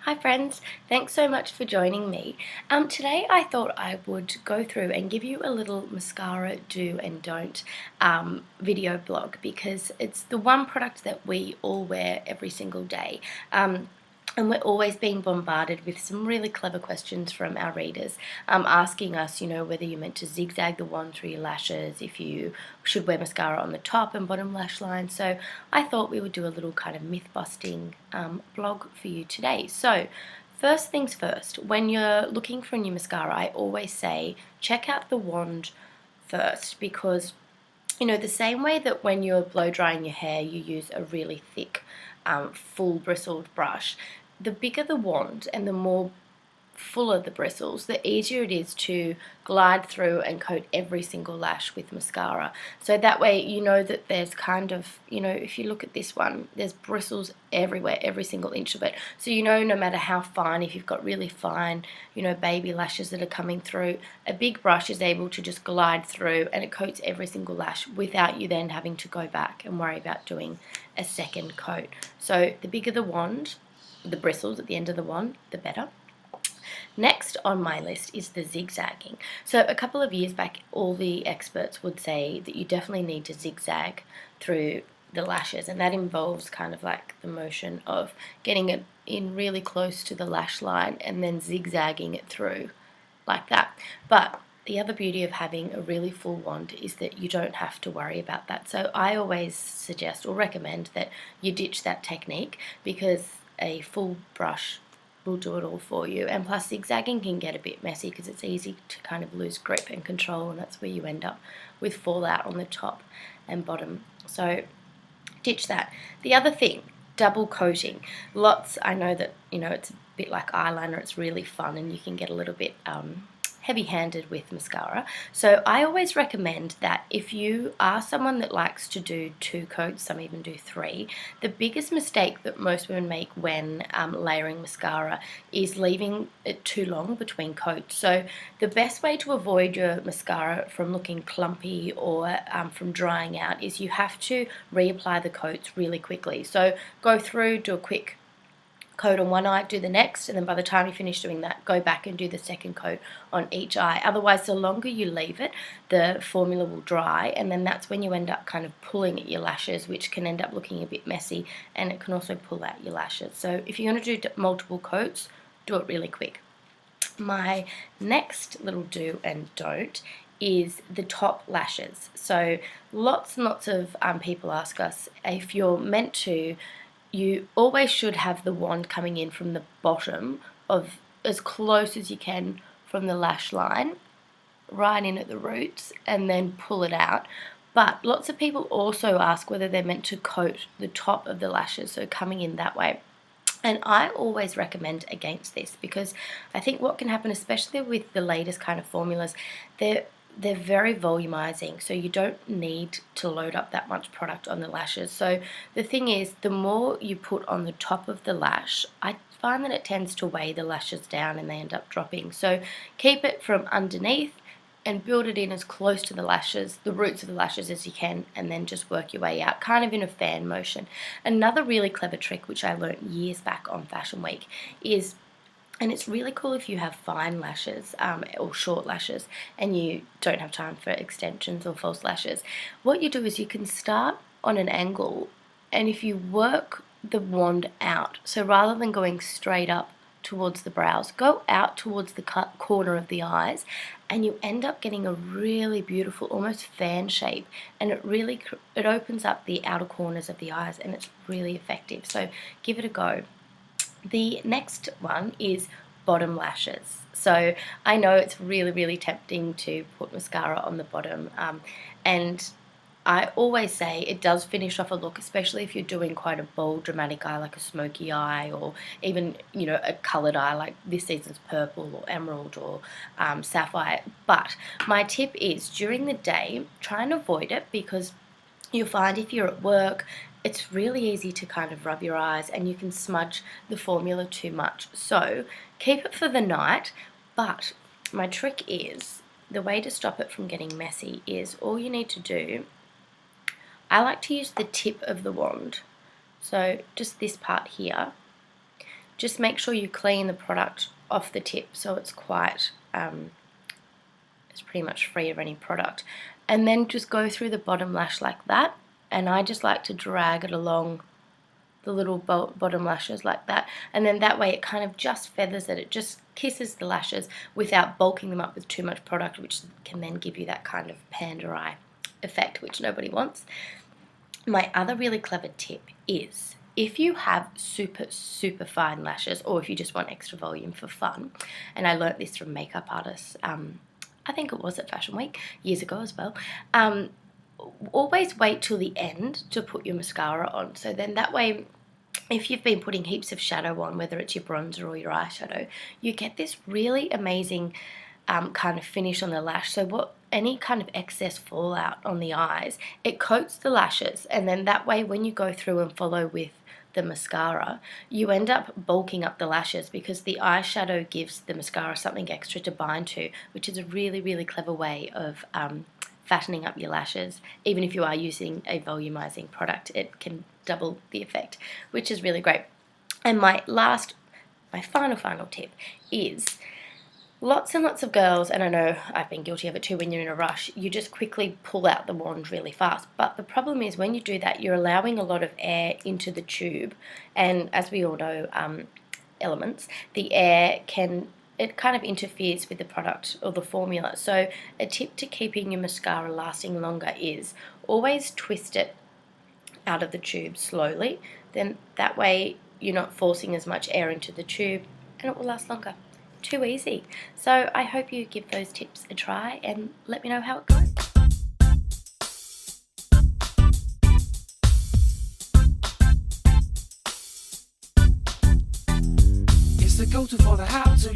Hi friends, thanks so much for joining me. Today I thought I would go through and give you a little mascara do and don't video blog because it's the one product that we all wear every single day. And we're always being bombarded with some really clever questions from our readers, asking us, whether you're meant to zigzag the wand through your lashes, if you should wear mascara on the top and bottom lash line. So I thought we would do a little kind of myth-busting blog for you today. So first things first, when you're looking for a new mascara, I always say check out the wand first because the same way that when you're blow drying your hair, you use a really thick, full bristled brush, the bigger the wand and the more fuller the bristles, the easier it is to glide through and coat every single lash with mascara. So that way you know that there's kind of, if you look at this one, there's bristles everywhere, every single inch of it. So no matter how fine, if you've got really fine, baby lashes that are coming through, a big brush is able to just glide through and it coats every single lash without you then having to go back and worry about doing a second coat. So the bigger the wand, the bristles at the end of the wand, the better. Next on my list is the zigzagging. So a couple of years back, all the experts would say that you definitely need to zigzag through the lashes, and that involves kind of like the motion of getting it in really close to the lash line and then zigzagging it through like that. But the other beauty of having a really full wand is that you don't have to worry about that. So I always suggest or recommend that you ditch that technique because a full brush will do it all for you. And plus zigzagging can get a bit messy because it's easy to kind of lose grip and control, and that's where you end up with fallout on the top and bottom. So ditch that. The other thing, double coating. I know that, it's a bit like eyeliner, it's really fun and you can get a little bit heavy-handed with mascara. So I always recommend that if you are someone that likes to do 2 coats, some even do 3, the biggest mistake that most women make when layering mascara is leaving it too long between coats. So the best way to avoid your mascara from looking clumpy or from drying out is you have to reapply the coats really quickly. So go through, do a quick coat on one eye, do the next, and then by the time you finish doing that, go back and do the second coat on each eye. Otherwise, the longer you leave it, the formula will dry, and then that's when you end up kind of pulling at your lashes, which can end up looking a bit messy, and it can also pull out your lashes. So if you're going to do multiple coats, do it really quick. My next little do and don't is the top lashes. So lots and lots of people ask us if you're meant to, you always should have the wand coming in from the bottom of as close as you can from the lash line, right in at the roots, and then pull it out. But lots of people also ask whether they're meant to coat the top of the lashes, so coming in that way. And I always recommend against this because I think what can happen, especially with the latest kind of formulas, they're very volumizing, so you don't need to load up that much product on the lashes. So the thing is, the more you put on the top of the lash, I find that it tends to weigh the lashes down and they end up dropping. So keep it from underneath and build it in as close to the lashes, the roots of the lashes as you can, and then just work your way out, kind of in a fan motion. Another really clever trick, which I learned years back on Fashion Week, is, and it's really cool if you have fine lashes or short lashes and you don't have time for extensions or false lashes. What you do is you can start on an angle, and if you work the wand out, so rather than going straight up towards the brows, go out towards the corner of the eyes, and you end up getting a really beautiful, almost fan shape, and it opens up the outer corners of the eyes, and it's really effective. So give it a go. The next one is bottom lashes. So I know it's really, really tempting to put mascara on the bottom, and I always say it does finish off a look, especially if you're doing quite a bold, dramatic eye like a smoky eye, or even, a coloured eye like this season's purple or emerald or sapphire. But my tip is during the day, try and avoid it because you'll find if you're at work, it's really easy to kind of rub your eyes and you can smudge the formula too much. So keep it for the night, but my trick is, the way to stop it from getting messy is all you need to do, I like to use the tip of the wand, so just this part here, just make sure you clean the product off the tip so it's quite, it's pretty much free of any product. And then just go through the bottom lash like that, and I just like to drag it along the little bottom lashes like that, and then that way it kind of just feathers it, it just kisses the lashes without bulking them up with too much product, which can then give you that kind of panda eye effect, which nobody wants. My other really clever tip is, if you have super fine lashes, or if you just want extra volume for fun, and I learnt this from makeup artists, I think it was at Fashion Week years ago as well, always wait till the end to put your mascara on. So then that way, if you've been putting heaps of shadow on, whether it's your bronzer or your eyeshadow, you get this really amazing kind of finish on the lash. So any kind of excess fallout on the eyes, it coats the lashes, and then that way when you go through and follow with the mascara, you end up bulking up the lashes because the eyeshadow gives the mascara something extra to bind to, which is a really clever way of fattening up your lashes. Even if you are using a volumizing product, it can double the effect, which is really great. And my final tip is, lots and lots of girls, and I know I've been guilty of it too, when you're in a rush, you just quickly pull out the wand really fast. But the problem is, when you do that, you're allowing a lot of air into the tube, and as we all know, elements, the air it kind of interferes with the product or the formula. So a tip to keeping your mascara lasting longer is always twist it out of the tube slowly. Then that way you're not forcing as much air into the tube, and it will last longer. Too easy. So I hope you give those tips a try and let me know how it goes. It's the go-to for the how-to.